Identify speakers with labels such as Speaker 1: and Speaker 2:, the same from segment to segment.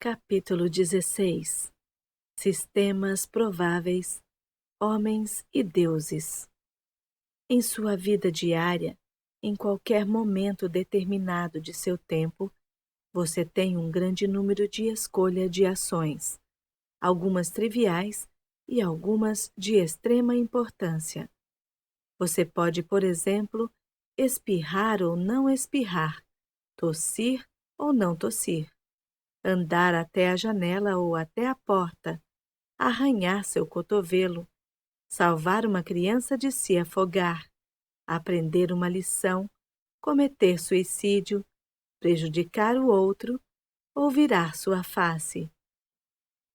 Speaker 1: Capítulo 16. Sistemas prováveis, homens e deuses. Em sua vida diária, em qualquer momento determinado de seu tempo, você tem um grande número de escolha de ações, algumas triviais e algumas de extrema importância. Você pode, por exemplo, espirrar ou não espirrar, tossir ou não tossir, andar até a janela ou até a porta, arranhar seu cotovelo, salvar uma criança de se afogar, aprender uma lição, cometer suicídio, prejudicar o outro ou virar sua face.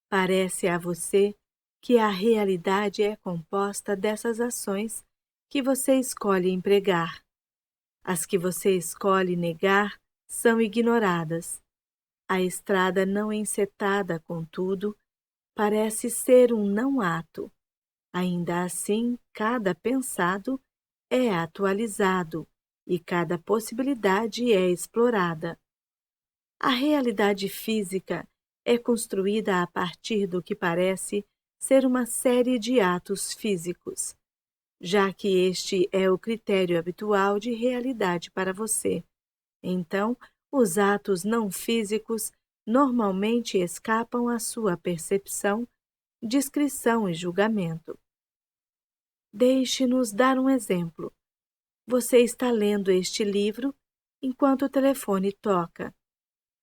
Speaker 1: Parece a você que a realidade é composta dessas ações que você escolhe empregar. As que você escolhe negar são ignoradas. A estrada não encetada, contudo, parece ser um não-ato. Ainda assim, cada pensado é atualizado e cada possibilidade é explorada. A realidade física é construída a partir do que parece ser uma série de atos físicos, já que este é o critério habitual de realidade para você. Então, os atos não físicos normalmente escapam à sua percepção, descrição e julgamento. Deixe-nos dar um exemplo. Você está lendo este livro enquanto o telefone toca.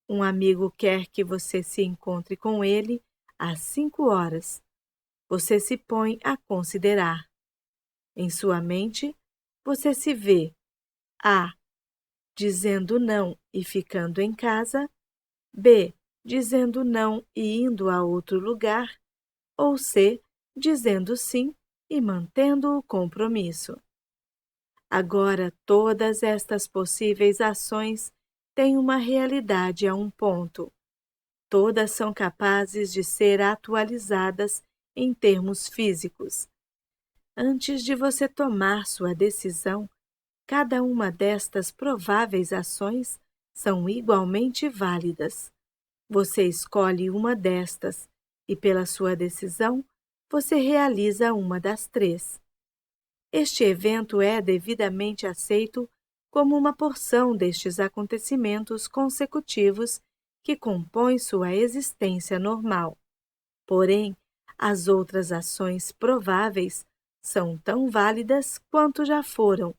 Speaker 1: Um amigo quer que você se encontre com ele às 5 horas. Você se põe a considerar. Em sua mente, você se vê A. Dizendo não e ficando em casa, B. Dizendo não e indo a outro lugar, ou C. Dizendo sim e mantendo o compromisso. Agora, todas estas possíveis ações têm uma realidade a um ponto. Todas são capazes de ser atualizadas em termos físicos. Antes de você tomar sua decisão, cada uma destas prováveis ações são igualmente válidas. Você escolhe uma destas e, pela sua decisão, você realiza uma das três. Este evento é devidamente aceito como uma porção destes acontecimentos consecutivos que compõem sua existência normal. Porém, as outras ações prováveis são tão válidas quanto já foram,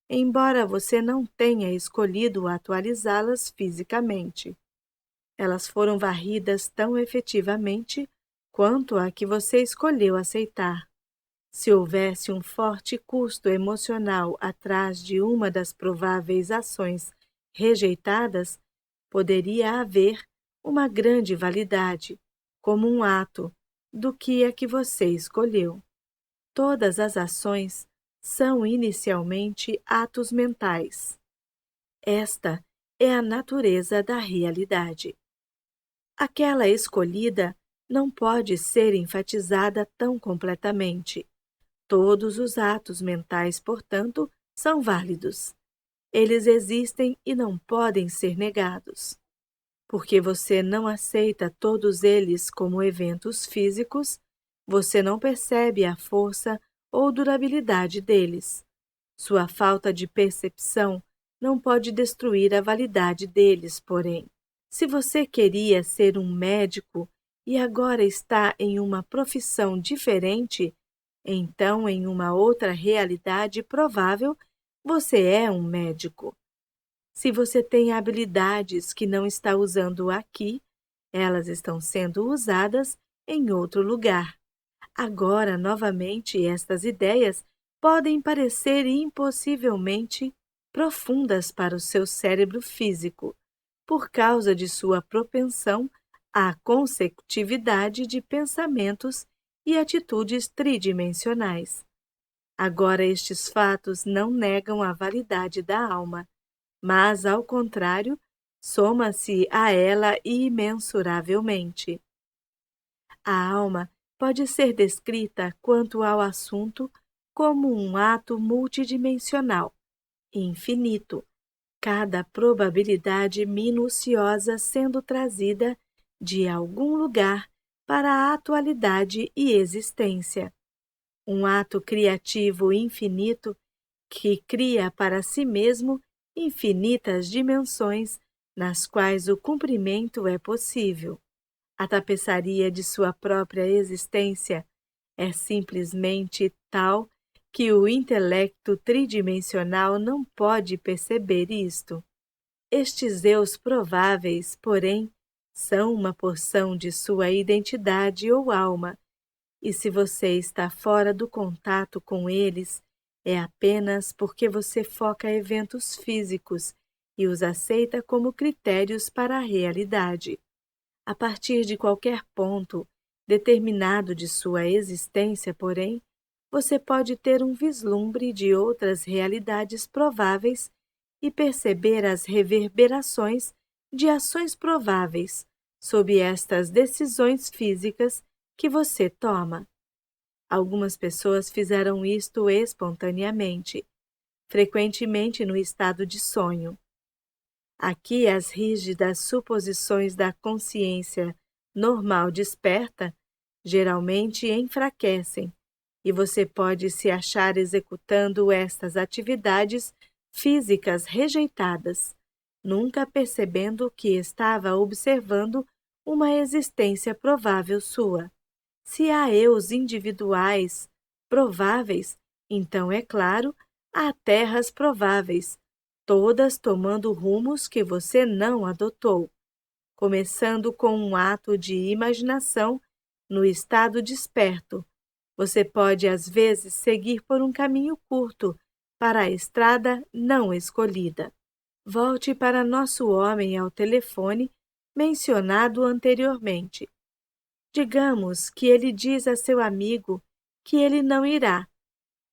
Speaker 1: embora você não tenha escolhido atualizá-las fisicamente. Elas foram varridas tão efetivamente quanto a que você escolheu aceitar. Se houvesse um forte custo emocional atrás de uma das prováveis ações rejeitadas, poderia haver uma grande validade, como um ato, do que a que você escolheu. Todas as ações são inicialmente atos mentais. Esta é a natureza da realidade. Aquela escolhida não pode ser enfatizada tão completamente. Todos os atos mentais, portanto, são válidos. Eles existem e não podem ser negados. Porque você não aceita todos eles como eventos físicos, você não percebe a força ou durabilidade deles. Sua falta de percepção não pode destruir a validade deles, porém. Se você queria ser um médico e agora está em uma profissão diferente, então, em uma outra realidade provável, você é um médico. Se você tem habilidades que não está usando aqui, elas estão sendo usadas em outro lugar. Agora, novamente, estas ideias podem parecer impossivelmente profundas para o seu cérebro físico, por causa de sua propensão à consecutividade de pensamentos e atitudes tridimensionais. Agora, estes fatos não negam a validade da alma, mas, ao contrário, soma-se a ela imensuravelmente. A alma pode ser descrita, quanto ao assunto, como um ato multidimensional, infinito, cada probabilidade minuciosa sendo trazida de algum lugar para a atualidade e existência. Um ato criativo infinito que cria para si mesmo infinitas dimensões nas quais o cumprimento é possível. A tapeçaria de sua própria existência é simplesmente tal que o intelecto tridimensional não pode perceber isto. Estes eus prováveis, porém, são uma porção de sua identidade ou alma, e se você está fora do contato com eles, é apenas porque você foca eventos físicos e os aceita como critérios para a realidade. A partir de qualquer ponto determinado de sua existência, porém, você pode ter um vislumbre de outras realidades prováveis e perceber as reverberações de ações prováveis sob estas decisões físicas que você toma. Algumas pessoas fizeram isto espontaneamente, frequentemente no estado de sonho. Aqui as rígidas suposições da consciência normal desperta geralmente enfraquecem, e você pode se achar executando estas atividades físicas rejeitadas, nunca percebendo que estava observando uma existência provável sua. Se há eus individuais prováveis, então, é claro, há terras prováveis, todas tomando rumos que você não adotou, começando com um ato de imaginação no estado desperto. Você pode, às vezes, seguir por um caminho curto para a estrada não escolhida. Volte para nosso homem ao telefone mencionado anteriormente. Digamos que ele diz a seu amigo que ele não irá.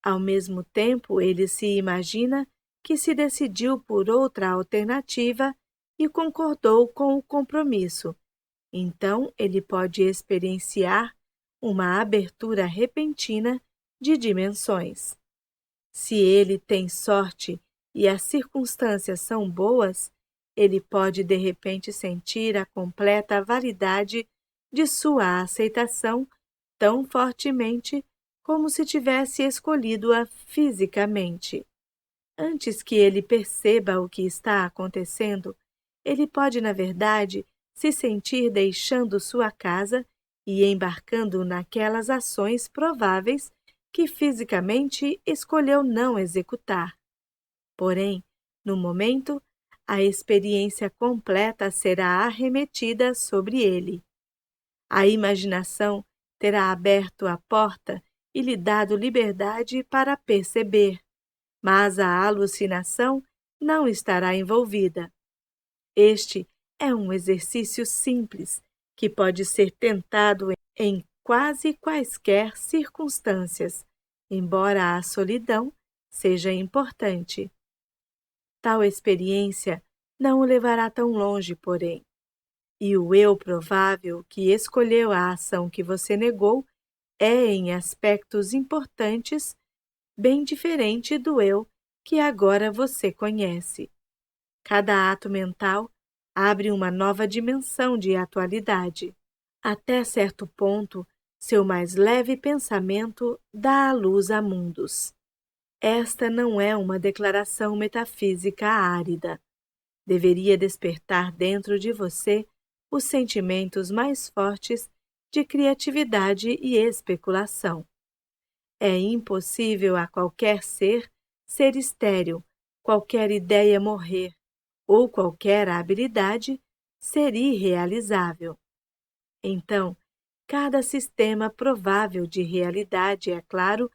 Speaker 1: Ao mesmo tempo, ele se imagina que se decidiu por outra alternativa e concordou com o compromisso. Então, ele pode experienciar uma abertura repentina de dimensões. Se ele tem sorte e as circunstâncias são boas, ele pode de repente sentir a completa validade de sua aceitação tão fortemente como se tivesse escolhido-a fisicamente. Antes que ele perceba o que está acontecendo, ele pode, na verdade, se sentir deixando sua casa e embarcando naquelas ações prováveis que fisicamente escolheu não executar. Porém, no momento, a experiência completa será arremetida sobre ele. A imaginação terá aberto a porta e lhe dado liberdade para perceber, mas a alucinação não estará envolvida. Este é um exercício simples que pode ser tentado em quase quaisquer circunstâncias, embora a solidão seja importante. Tal experiência não o levará tão longe, porém. E o eu provável que escolheu a ação que você negou é, em aspectos importantes, bem diferente do eu que agora você conhece. Cada ato mental abre uma nova dimensão de atualidade. Até certo ponto, seu mais leve pensamento dá à luz a mundos. Esta não é uma declaração metafísica árida. Deveria despertar dentro de você os sentimentos mais fortes de criatividade e especulação. É impossível a qualquer ser estéril, qualquer ideia morrer, ou qualquer habilidade ser irrealizável. Então, cada sistema provável de realidade, é claro,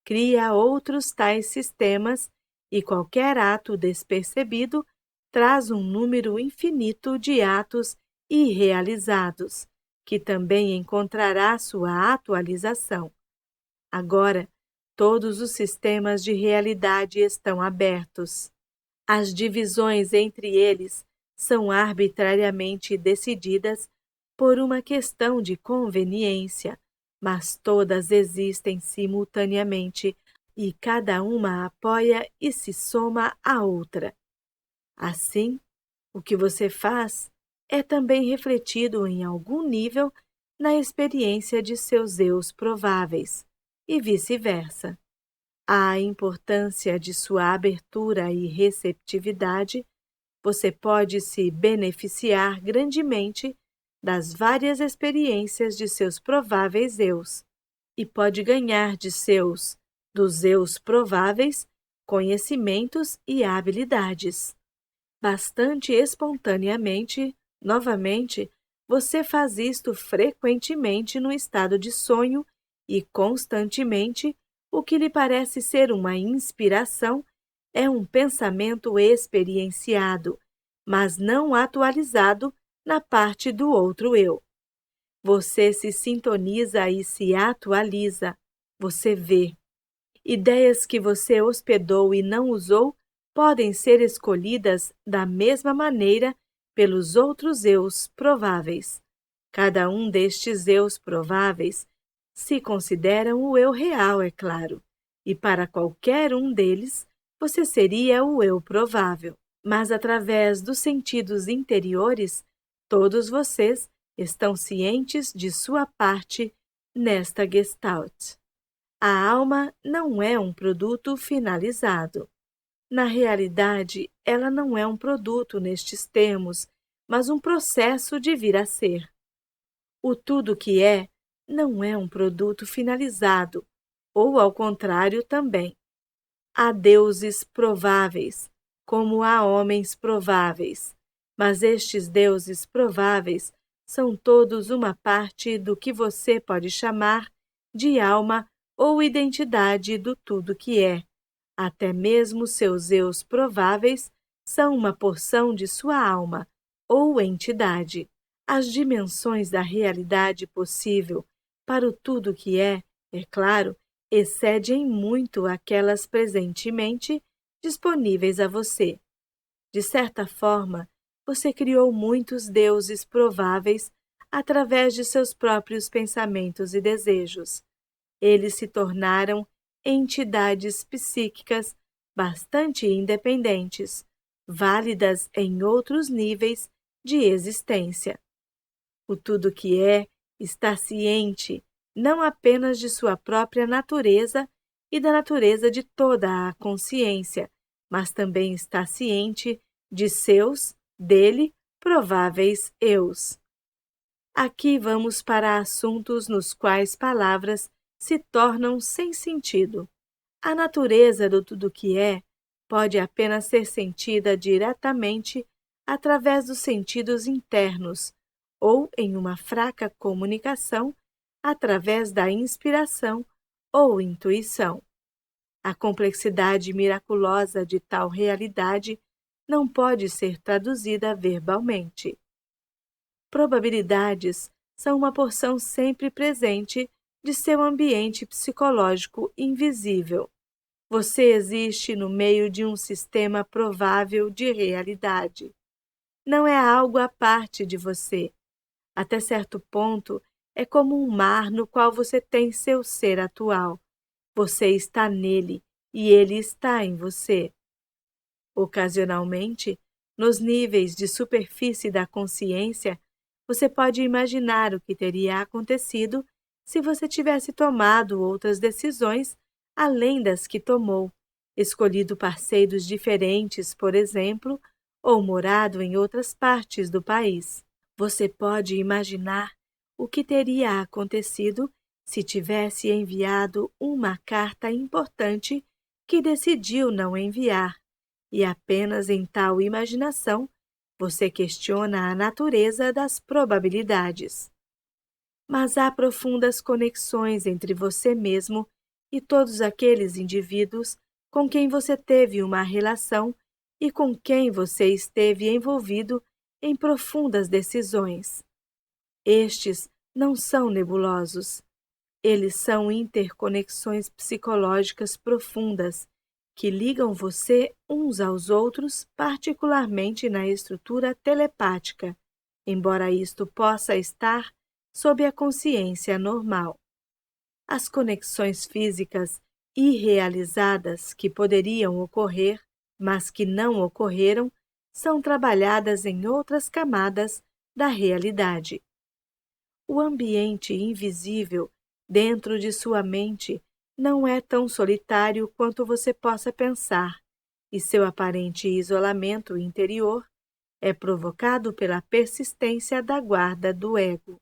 Speaker 1: cria outros tais sistemas e qualquer ato despercebido traz um número infinito de atos irrealizados, que também encontrará sua atualização. Agora, todos os sistemas de realidade estão abertos. As divisões entre eles são arbitrariamente decididas por uma questão de conveniência, mas todas existem simultaneamente e cada uma apoia e se soma à outra. Assim, o que você faz é também refletido em algum nível na experiência de seus eus prováveis, e vice-versa. A importância de sua abertura e receptividade, você pode se beneficiar grandemente das várias experiências de seus prováveis eus, e pode ganhar dos eus prováveis, conhecimentos e habilidades. Bastante espontaneamente, novamente, você faz isto frequentemente no estado de sonho e constantemente, o que lhe parece ser uma inspiração é um pensamento experienciado, mas não atualizado na parte do outro eu. Você se sintoniza e se atualiza. Você vê. Ideias que você hospedou e não usou podem ser escolhidas da mesma maneira pelos outros eus prováveis. Cada um destes eus prováveis se consideram o eu real, é claro, e para qualquer um deles você seria o eu provável. Mas através dos sentidos interiores, todos vocês estão cientes de sua parte nesta Gestalt. A alma não é um produto finalizado. Na realidade, ela não é um produto nestes termos, mas um processo de vir a ser. O tudo que é não é um produto finalizado, ou ao contrário também. Há deuses prováveis, como há homens prováveis, mas estes deuses prováveis são todos uma parte do que você pode chamar de alma ou identidade do tudo que é. Até mesmo seus eus prováveis são uma porção de sua alma ou entidade. As dimensões da realidade possível para o tudo que é claro, excedem muito aquelas presentemente disponíveis a você. De certa forma, você criou muitos deuses prováveis através de seus próprios pensamentos e desejos. Eles se tornaram entidades psíquicas bastante independentes, válidas em outros níveis de existência. O tudo que é está ciente não apenas de sua própria natureza e da natureza de toda a consciência, mas também está ciente de dele, prováveis eus. Aqui vamos para assuntos nos quais palavras se tornam sem sentido. A natureza do tudo que é pode apenas ser sentida diretamente através dos sentidos internos ou em uma fraca comunicação através da inspiração ou intuição. A complexidade miraculosa de tal realidade não pode ser traduzida verbalmente. Probabilidades são uma porção sempre presente de seu ambiente psicológico invisível. Você existe no meio de um sistema provável de realidade. Não é algo à parte de você. Até certo ponto, é como um mar no qual você tem seu ser atual. Você está nele e ele está em você. Ocasionalmente, nos níveis de superfície da consciência, você pode imaginar o que teria acontecido se você tivesse tomado outras decisões além das que tomou, escolhido parceiros diferentes, por exemplo, ou morado em outras partes do país. Você pode imaginar o que teria acontecido se tivesse enviado uma carta importante que decidiu não enviar, e apenas em tal imaginação você questiona a natureza das probabilidades. Mas há profundas conexões entre você mesmo e todos aqueles indivíduos com quem você teve uma relação e com quem você esteve envolvido em profundas decisões. Estes não são nebulosos. Eles são interconexões psicológicas profundas que ligam você uns aos outros, particularmente na estrutura telepática, embora isto possa estar sob a consciência normal. As conexões físicas irrealizadas que poderiam ocorrer, mas que não ocorreram, são trabalhadas em outras camadas da realidade. O ambiente invisível dentro de sua mente não é tão solitário quanto você possa pensar, e seu aparente isolamento interior é provocado pela persistência da guarda do ego.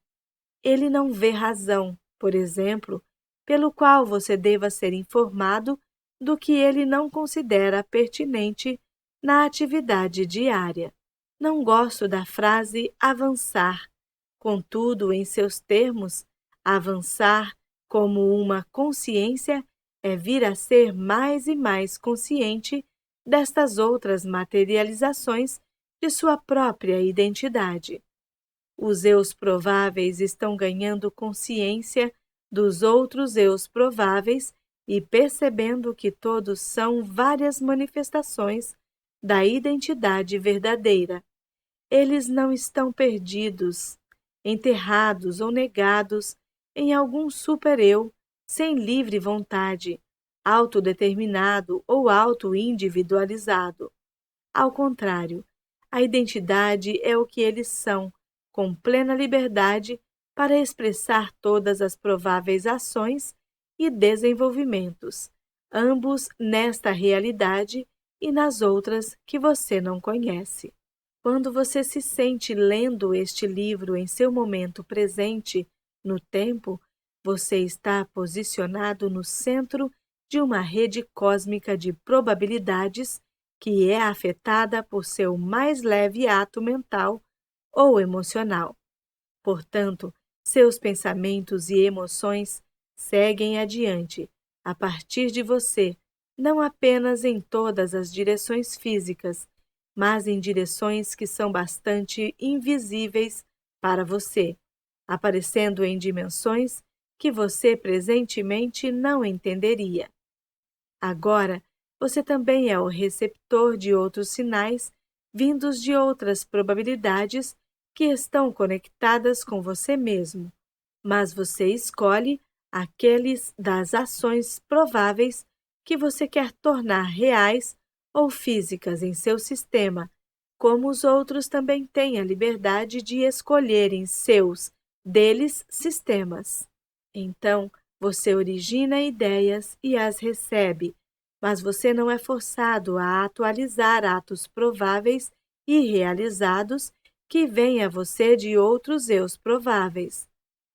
Speaker 1: Ele não vê razão, por exemplo, pelo qual você deva ser informado do que ele não considera pertinente na atividade diária. Não gosto da frase avançar. Contudo, em seus termos, avançar como uma consciência é vir a ser mais e mais consciente destas outras materializações de sua própria identidade. Os eus prováveis estão ganhando consciência dos outros eus prováveis e percebendo que todos são várias manifestações da identidade verdadeira. Eles não estão perdidos, enterrados ou negados em algum super-eu sem livre vontade, autodeterminado ou auto-individualizado. Ao contrário, a identidade é o que eles são, com plena liberdade para expressar todas as prováveis ações e desenvolvimentos, ambos nesta realidade e nas outras que você não conhece. Quando você se sente lendo este livro em seu momento presente, no tempo, você está posicionado no centro de uma rede cósmica de probabilidades que é afetada por seu mais leve ato mental ou emocional. Portanto, seus pensamentos e emoções seguem adiante, a partir de você, não apenas em todas as direções físicas, mas em direções que são bastante invisíveis para você, aparecendo em dimensões que você presentemente não entenderia. Agora, você também é o receptor de outros sinais vindos de outras probabilidades que estão conectadas com você mesmo, mas você escolhe aqueles das ações prováveis que você quer tornar reais ou físicas em seu sistema, como os outros também têm a liberdade de escolherem deles, sistemas. Então, você origina ideias e as recebe, mas você não é forçado a atualizar atos prováveis e realizados que vêm a você de outros eus prováveis.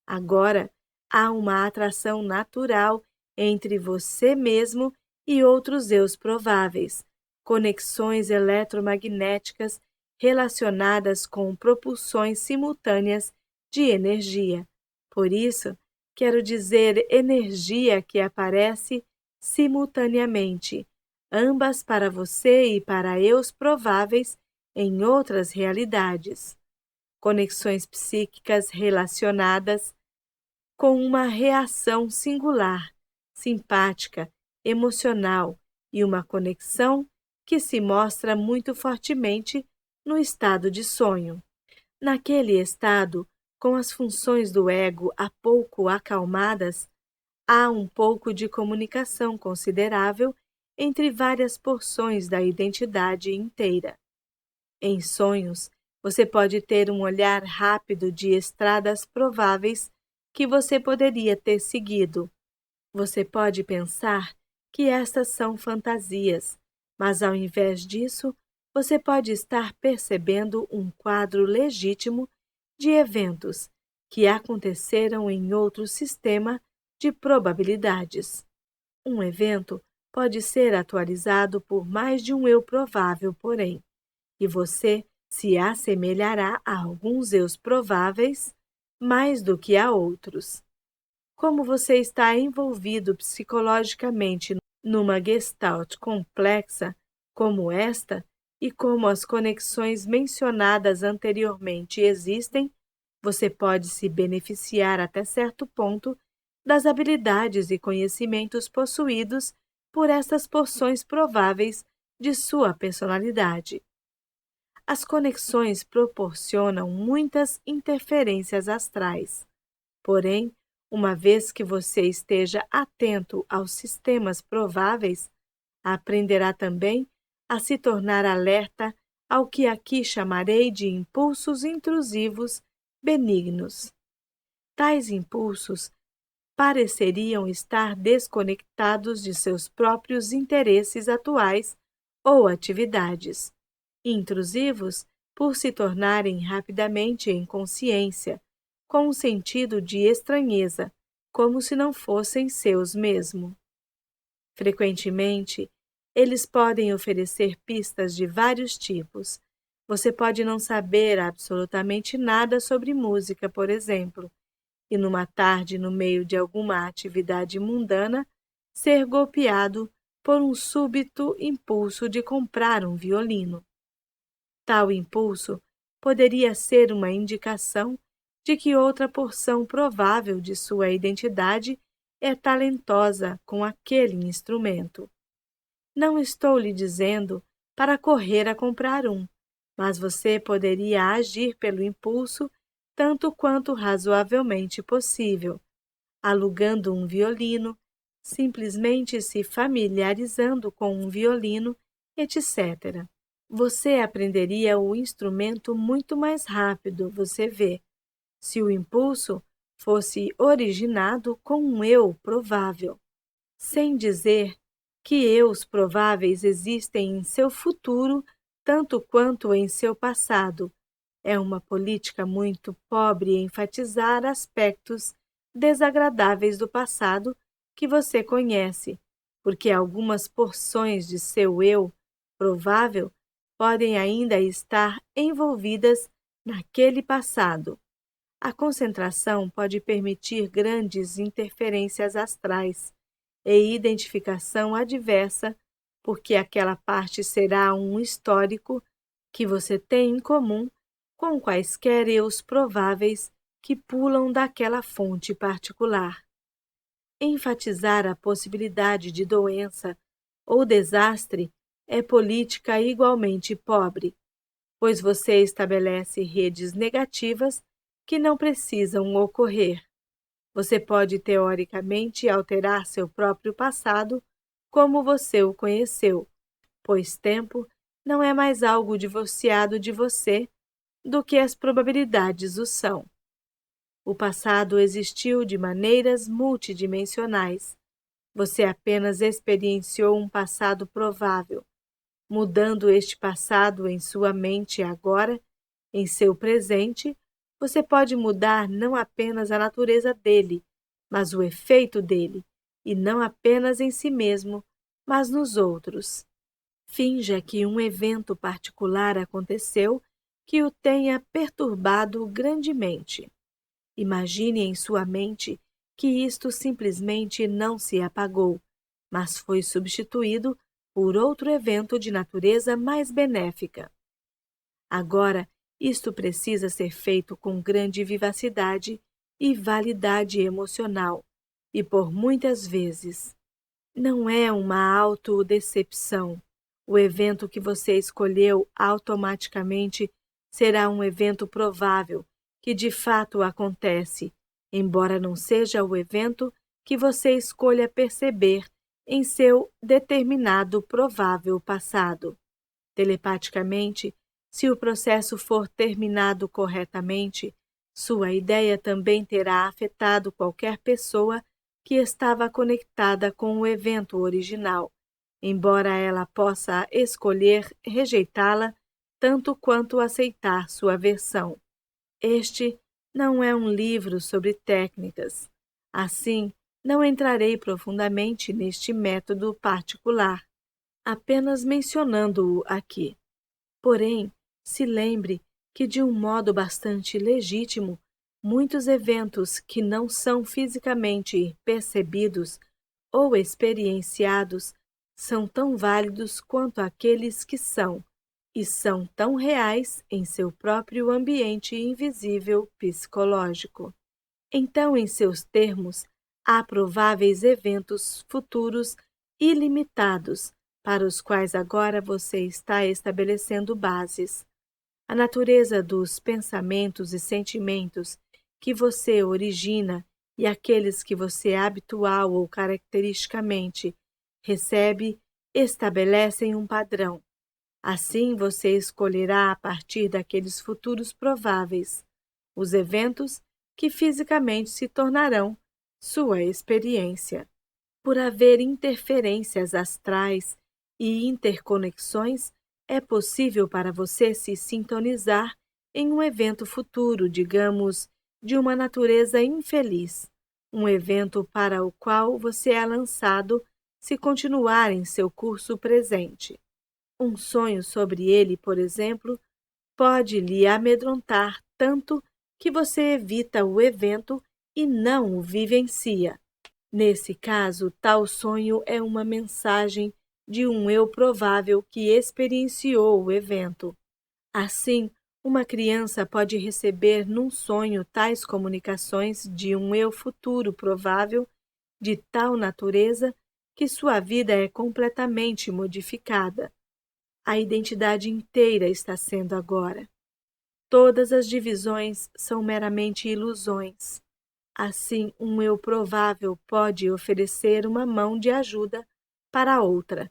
Speaker 1: Agora, há uma atração natural entre você mesmo e outros eus prováveis, conexões eletromagnéticas relacionadas com propulsões simultâneas de energia. Por isso, quero dizer energia que aparece simultaneamente, ambas para você e para eus prováveis em outras realidades. Conexões psíquicas relacionadas com uma reação singular, simpática, emocional e uma conexão que se mostra muito fortemente no estado de sonho. Naquele estado, com as funções do ego há pouco acalmadas, há um pouco de comunicação considerável entre várias porções da identidade inteira. Em sonhos, você pode ter um olhar rápido de estradas prováveis que você poderia ter seguido. Você pode pensar que estas são fantasias, mas ao invés disso, você pode estar percebendo um quadro legítimo de eventos que aconteceram em outro sistema de probabilidades. Um evento pode ser atualizado por mais de um eu provável, porém, e você se assemelhará a alguns eus prováveis mais do que a outros. Como você está envolvido psicologicamente numa gestalt complexa como esta, e como as conexões mencionadas anteriormente existem, você pode se beneficiar até certo ponto das habilidades e conhecimentos possuídos por estas porções prováveis de sua personalidade. As conexões proporcionam muitas interferências astrais. Porém, uma vez que você esteja atento aos sistemas prováveis, aprenderá também a se tornar alerta ao que aqui chamarei de impulsos intrusivos benignos. Tais impulsos pareceriam estar desconectados de seus próprios interesses atuais ou atividades, intrusivos por se tornarem rapidamente em consciência, com um sentido de estranheza, como se não fossem seus mesmo. Frequentemente, eles podem oferecer pistas de vários tipos. Você pode não saber absolutamente nada sobre música, por exemplo, e numa tarde, no meio de alguma atividade mundana, ser golpeado por um súbito impulso de comprar um violino. Tal impulso poderia ser uma indicação de que outra porção provável de sua identidade é talentosa com aquele instrumento. Não estou lhe dizendo para correr a comprar um, mas você poderia agir pelo impulso tanto quanto razoavelmente possível, alugando um violino, simplesmente se familiarizando com um violino, etc. Você aprenderia o instrumento muito mais rápido, você vê, se o impulso fosse originado com um eu provável, sem dizer que eus prováveis existem em seu futuro tanto quanto em seu passado. É uma política muito pobre enfatizar aspectos desagradáveis do passado que você conhece, porque algumas porções de seu eu provável podem ainda estar envolvidas naquele passado. A concentração pode permitir grandes interferências astrais e identificação adversa, porque aquela parte será um histórico que você tem em comum com quaisquer eus prováveis que pulam daquela fonte particular. Enfatizar a possibilidade de doença ou desastre é política igualmente pobre, pois você estabelece redes negativas que não precisam ocorrer. Você pode teoricamente alterar seu próprio passado como você o conheceu, pois tempo não é mais algo divorciado de você do que as probabilidades o são. O passado existiu de maneiras multidimensionais. Você apenas experienciou um passado provável, mudando este passado em sua mente agora, em seu presente. Você pode mudar não apenas a natureza dele, mas o efeito dele, e não apenas em si mesmo, mas nos outros. Finja que um evento particular aconteceu que o tenha perturbado grandemente. Imagine em sua mente que isto simplesmente não se apagou, mas foi substituído por outro evento de natureza mais benéfica. Agora, isto precisa ser feito com grande vivacidade e validade emocional, e por muitas vezes. Não é uma autodecepção. O evento que você escolheu automaticamente será um evento provável, que de fato acontece, embora não seja o evento que você escolha perceber em seu determinado provável passado. Telepaticamente, se o processo for terminado corretamente, sua ideia também terá afetado qualquer pessoa que estava conectada com o evento original, embora ela possa escolher rejeitá-la tanto quanto aceitar sua versão. Este não é um livro sobre técnicas. Assim, não entrarei profundamente neste método particular, apenas mencionando-o aqui. Porém, se lembre que, de um modo bastante legítimo, muitos eventos que não são fisicamente percebidos ou experienciados são tão válidos quanto aqueles que são, e são tão reais em seu próprio ambiente invisível psicológico. Então, em seus termos, há prováveis eventos futuros ilimitados, para os quais agora você está estabelecendo bases. A natureza dos pensamentos e sentimentos que você origina e aqueles que você habitual ou caracteristicamente recebe estabelecem um padrão. Assim, você escolherá a partir daqueles futuros prováveis, os eventos que fisicamente se tornarão sua experiência. Por haver interferências astrais e interconexões, é possível para você se sintonizar em um evento futuro, digamos, de uma natureza infeliz, um evento para o qual você é lançado se continuar em seu curso presente. Um sonho sobre ele, por exemplo, pode lhe amedrontar tanto que você evita o evento e não o vivencia. Nesse caso, tal sonho é uma mensagem de um eu provável que experienciou o evento. Assim, uma criança pode receber num sonho tais comunicações de um eu futuro provável de tal natureza que sua vida é completamente modificada. A identidade inteira está sendo agora. Todas as divisões são meramente ilusões. Assim, um eu provável pode oferecer uma mão de ajuda para outra,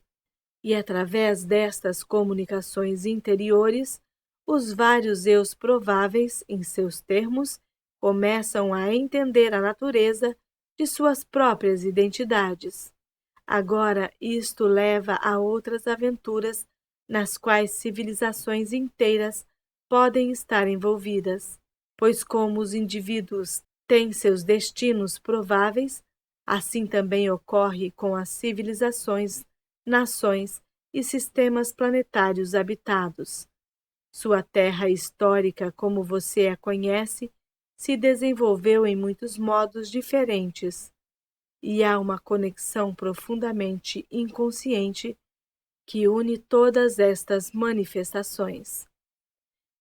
Speaker 1: e através destas comunicações interiores, os vários eus prováveis, em seus termos, começam a entender a natureza de suas próprias identidades. Agora, isto leva a outras aventuras nas quais civilizações inteiras podem estar envolvidas, pois como os indivíduos têm seus destinos prováveis, assim também ocorre com as civilizações, nações e sistemas planetários habitados. Sua terra histórica, como você a conhece, se desenvolveu em muitos modos diferentes, e há uma conexão profundamente inconsciente que une todas estas manifestações.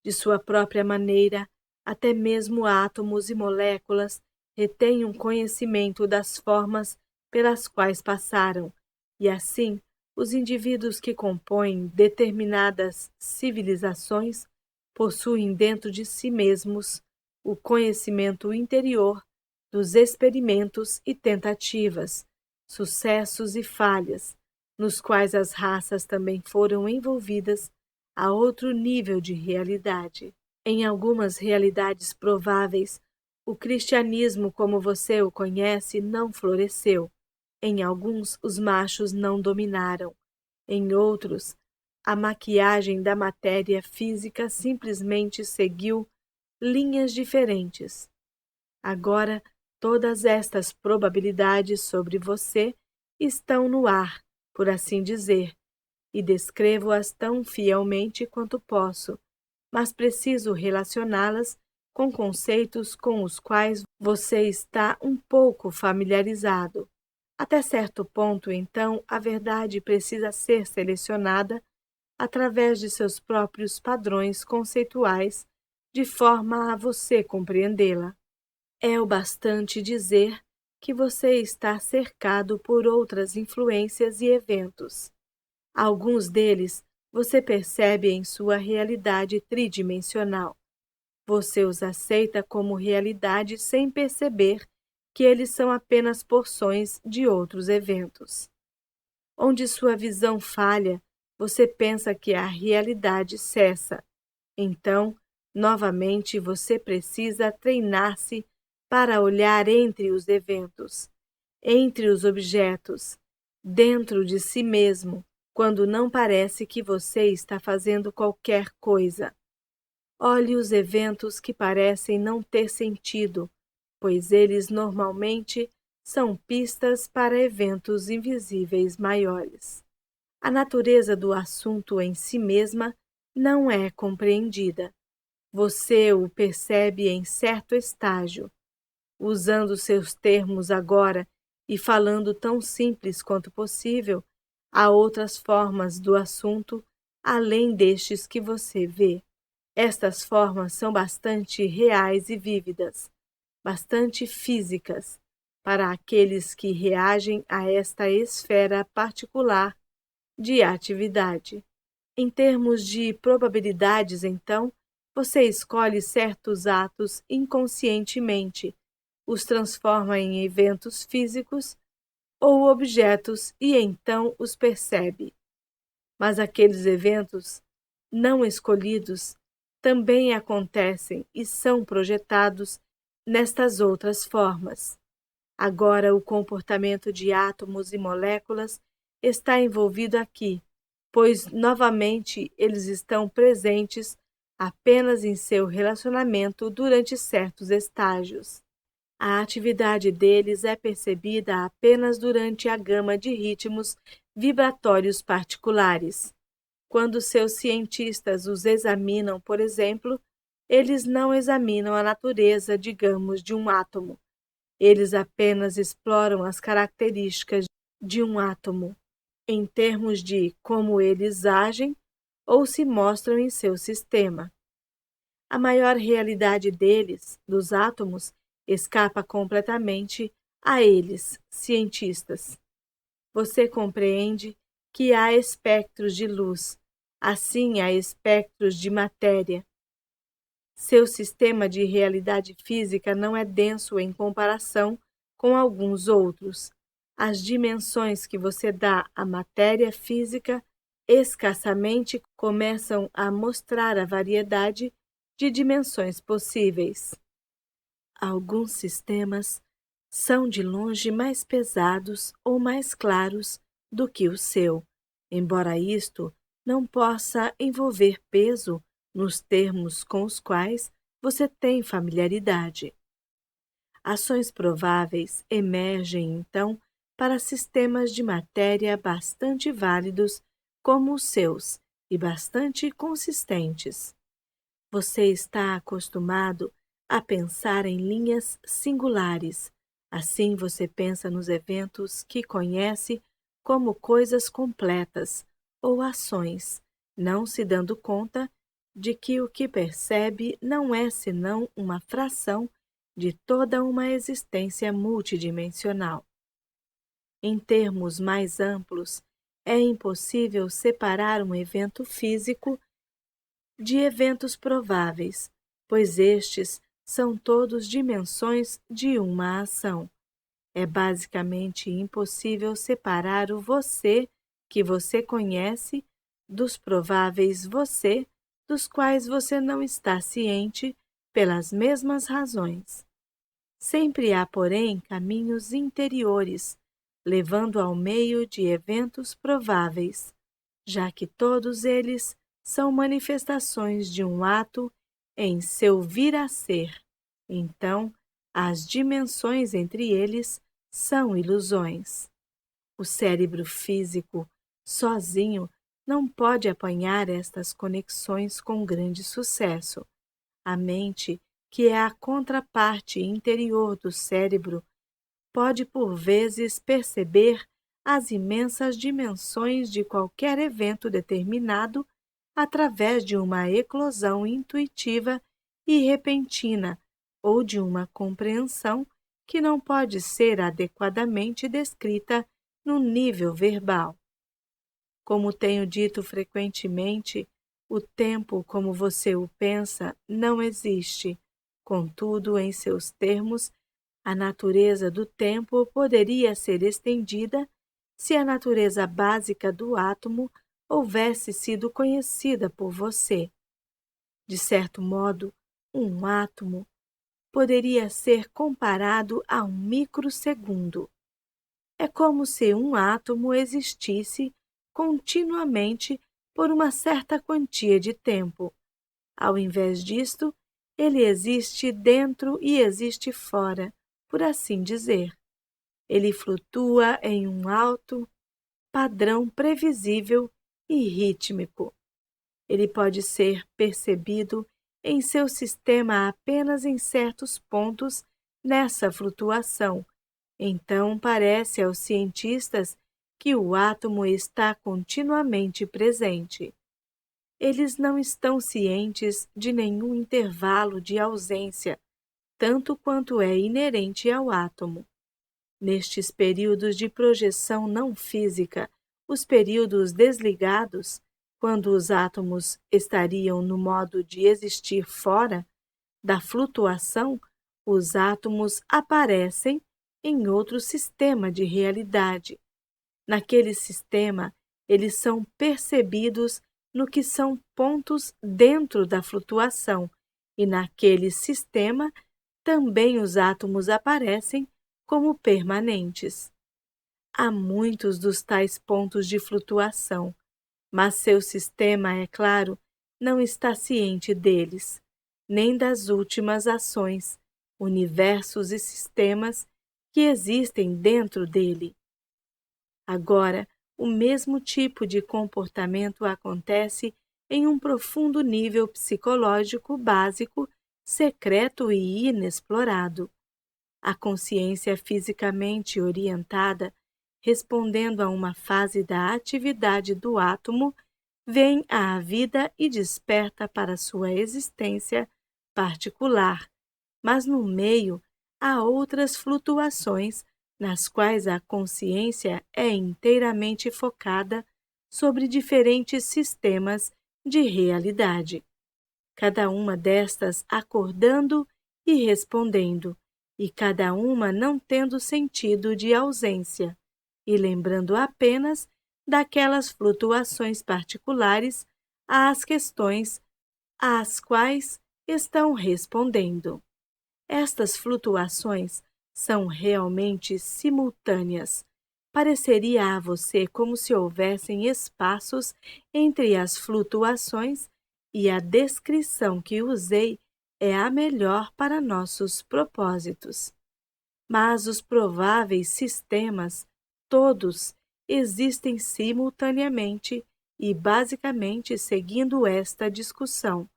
Speaker 1: De sua própria maneira, até mesmo átomos e moléculas retêm um conhecimento das formas pelas quais passaram, e assim, os indivíduos que compõem determinadas civilizações possuem dentro de si mesmos o conhecimento interior dos experimentos e tentativas, sucessos e falhas, nos quais as raças também foram envolvidas a outro nível de realidade. Em algumas realidades prováveis, o cristianismo como você o conhece não floresceu. Em alguns, os machos não dominaram. Em outros, a maquiagem da matéria física simplesmente seguiu linhas diferentes. Agora, todas estas probabilidades sobre você estão no ar, por assim dizer, e descrevo-as tão fielmente quanto posso, mas preciso relacioná-las com conceitos com os quais você está um pouco familiarizado. Até certo ponto, então, a verdade precisa ser selecionada através de seus próprios padrões conceituais, de forma a você compreendê-la. É o bastante dizer que você está cercado por outras influências e eventos. Alguns deles você percebe em sua realidade tridimensional. Você os aceita como realidade sem perceber que eles são apenas porções de outros eventos. Onde sua visão falha, você pensa que a realidade cessa. Então, novamente, você precisa treinar-se para olhar entre os eventos, entre os objetos, dentro de si mesmo, quando não parece que você está fazendo qualquer coisa. Olhe os eventos que parecem não ter sentido, pois eles normalmente são pistas para eventos invisíveis maiores. A natureza do assunto em si mesma não é compreendida. Você o percebe em certo estágio. Usando seus termos agora e falando tão simples quanto possível, há outras formas do assunto além destes que você vê. Estas formas são bastante reais e vívidas, bastante físicas, para aqueles que reagem a esta esfera particular de atividade. Em termos de probabilidades, então, você escolhe certos atos inconscientemente, os transforma em eventos físicos ou objetos e então os percebe. Mas aqueles eventos não escolhidos também acontecem e são projetados nestas outras formas. Agora, o comportamento de átomos e moléculas está envolvido aqui, pois novamente eles estão presentes apenas em seu relacionamento durante certos estágios. A atividade deles é percebida apenas durante a gama de ritmos vibratórios particulares. Quando seus cientistas os examinam, por exemplo, eles não examinam a natureza, digamos, de um átomo. Eles apenas exploram as características de um átomo, em termos de como eles agem ou se mostram em seu sistema. A maior realidade deles, dos átomos, escapa completamente a eles, cientistas. Você compreende que há espectros de luz, assim há espectros de matéria. Seu sistema de realidade física não é denso em comparação com alguns outros. As dimensões que você dá à matéria física escassamente começam a mostrar a variedade de dimensões possíveis. Alguns sistemas são de longe mais pesados ou mais claros do que o seu, embora isto não possa envolver peso nos termos com os quais você tem familiaridade. Ações prováveis emergem, então, para sistemas de matéria bastante válidos como os seus e bastante consistentes. Você está acostumado a pensar em linhas singulares. Assim você pensa nos eventos que conhece como coisas completas ou ações, não se dando conta de que o que percebe não é senão uma fração de toda uma existência multidimensional. Em termos mais amplos, é impossível separar um evento físico de eventos prováveis, pois estes são todos dimensões de uma ação. É basicamente impossível separar o você que você conhece dos prováveis você dos quais você não está ciente pelas mesmas razões. Sempre há, porém, caminhos interiores, levando ao meio de eventos prováveis, já que todos eles são manifestações de um ato em seu vir a ser. Então, as dimensões entre eles são ilusões. O cérebro físico, sozinho, não pode apanhar estas conexões com grande sucesso. A mente, que é a contraparte interior do cérebro, pode por vezes perceber as imensas dimensões de qualquer evento determinado através de uma eclosão intuitiva e repentina ou de uma compreensão que não pode ser adequadamente descrita no nível verbal. Como tenho dito frequentemente, o tempo como você o pensa não existe. Contudo, em seus termos, a natureza do tempo poderia ser estendida se a natureza básica do átomo houvesse sido conhecida por você. De certo modo, um átomo poderia ser comparado a um microsegundo. É como se um átomo existisse continuamente por uma certa quantia de tempo. Ao invés disto, ele existe dentro e existe fora, por assim dizer. Ele flutua em um alto padrão previsível e rítmico. Ele pode ser percebido em seu sistema apenas em certos pontos nessa flutuação. Então, parece aos cientistas que o átomo está continuamente presente. Eles não estão cientes de nenhum intervalo de ausência, tanto quanto é inerente ao átomo. Nestes períodos de projeção não física, os períodos desligados, quando os átomos estariam no modo de existir fora da flutuação, os átomos aparecem em outro sistema de realidade. Naquele sistema, eles são percebidos no que são pontos dentro da flutuação, e naquele sistema também os átomos aparecem como permanentes. Há muitos dos tais pontos de flutuação, mas seu sistema, é claro, não está ciente deles, nem das últimas ações, universos e sistemas que existem dentro dele. Agora, o mesmo tipo de comportamento acontece em um profundo nível psicológico básico, secreto e inexplorado. A consciência fisicamente orientada, respondendo a uma fase da atividade do átomo, vem à vida e desperta para sua existência particular, mas no meio há outras flutuações nas quais a consciência é inteiramente focada sobre diferentes sistemas de realidade, cada uma destas acordando e respondendo, e cada uma não tendo sentido de ausência, e lembrando apenas daquelas flutuações particulares às questões às quais estão respondendo. Estas flutuações são realmente simultâneas. Pareceria a você como se houvessem espaços entre as flutuações, e a descrição que usei é a melhor para nossos propósitos. Mas os prováveis sistemas, todos, existem simultaneamente e basicamente seguindo esta discussão.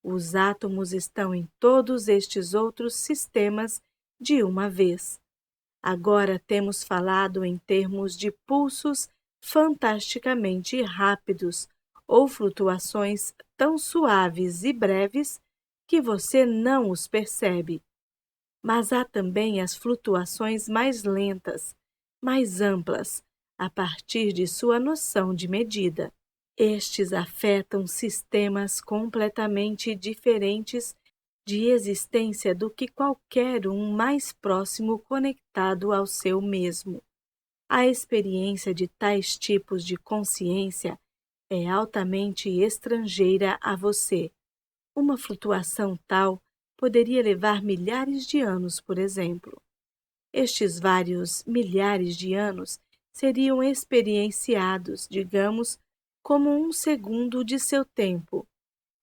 Speaker 1: Os átomos estão em todos estes outros sistemas de uma vez. Agora temos falado em termos de pulsos fantasticamente rápidos ou flutuações tão suaves e breves que você não os percebe. Mas há também as flutuações mais lentas, mais amplas, a partir de sua noção de medida. Estes afetam sistemas completamente diferentes de existência do que qualquer um mais próximo conectado ao seu mesmo. A experiência de tais tipos de consciência é altamente estrangeira a você. Uma flutuação tal poderia levar milhares de anos, por exemplo. Estes vários milhares de anos seriam experienciados, digamos, como um segundo de seu tempo,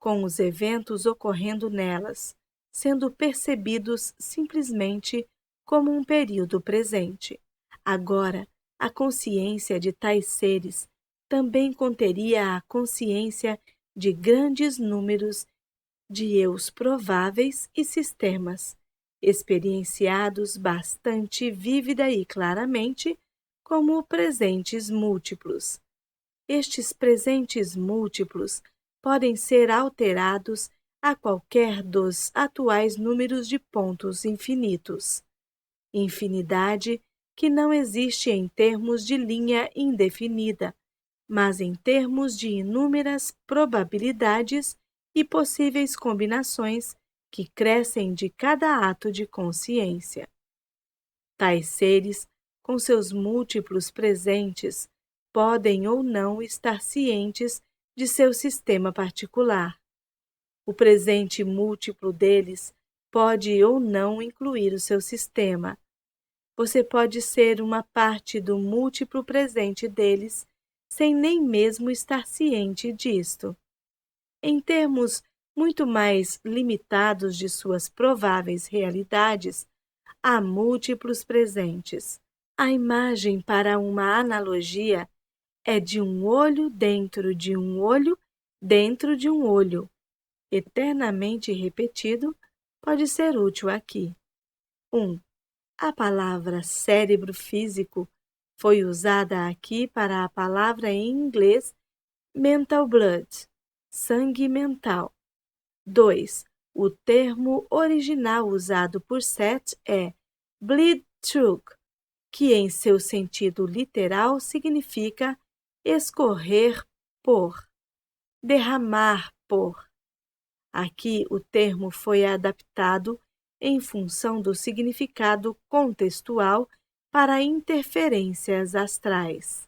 Speaker 1: com os eventos ocorrendo nelas, sendo percebidos simplesmente como um período presente. Agora, a consciência de tais seres também conteria a consciência de grandes números de eus prováveis e sistemas, experienciados bastante vívida e claramente como presentes múltiplos. Estes presentes múltiplos podem ser alterados a qualquer dos atuais números de pontos infinitos. Infinidade que não existe em termos de linha indefinida, mas em termos de inúmeras probabilidades e possíveis combinações que crescem de cada ato de consciência. Tais seres, com seus múltiplos presentes, podem ou não estar cientes de seu sistema particular. O presente múltiplo deles pode ou não incluir o seu sistema. Você pode ser uma parte do múltiplo presente deles sem nem mesmo estar ciente disto. Em termos muito mais limitados de suas prováveis realidades, há múltiplos presentes. A imagem para uma analogia é de um olho dentro de um olho dentro de um olho. Eternamente repetido, pode ser útil aqui. 1. A palavra cérebro físico foi usada aqui para a palavra em inglês mental blood, sangue mental. 2. O termo original usado por Seth é bleed through, que em seu sentido literal significa escorrer por, derramar por. Aqui o termo foi adaptado em função do significado contextual para interferências astrais.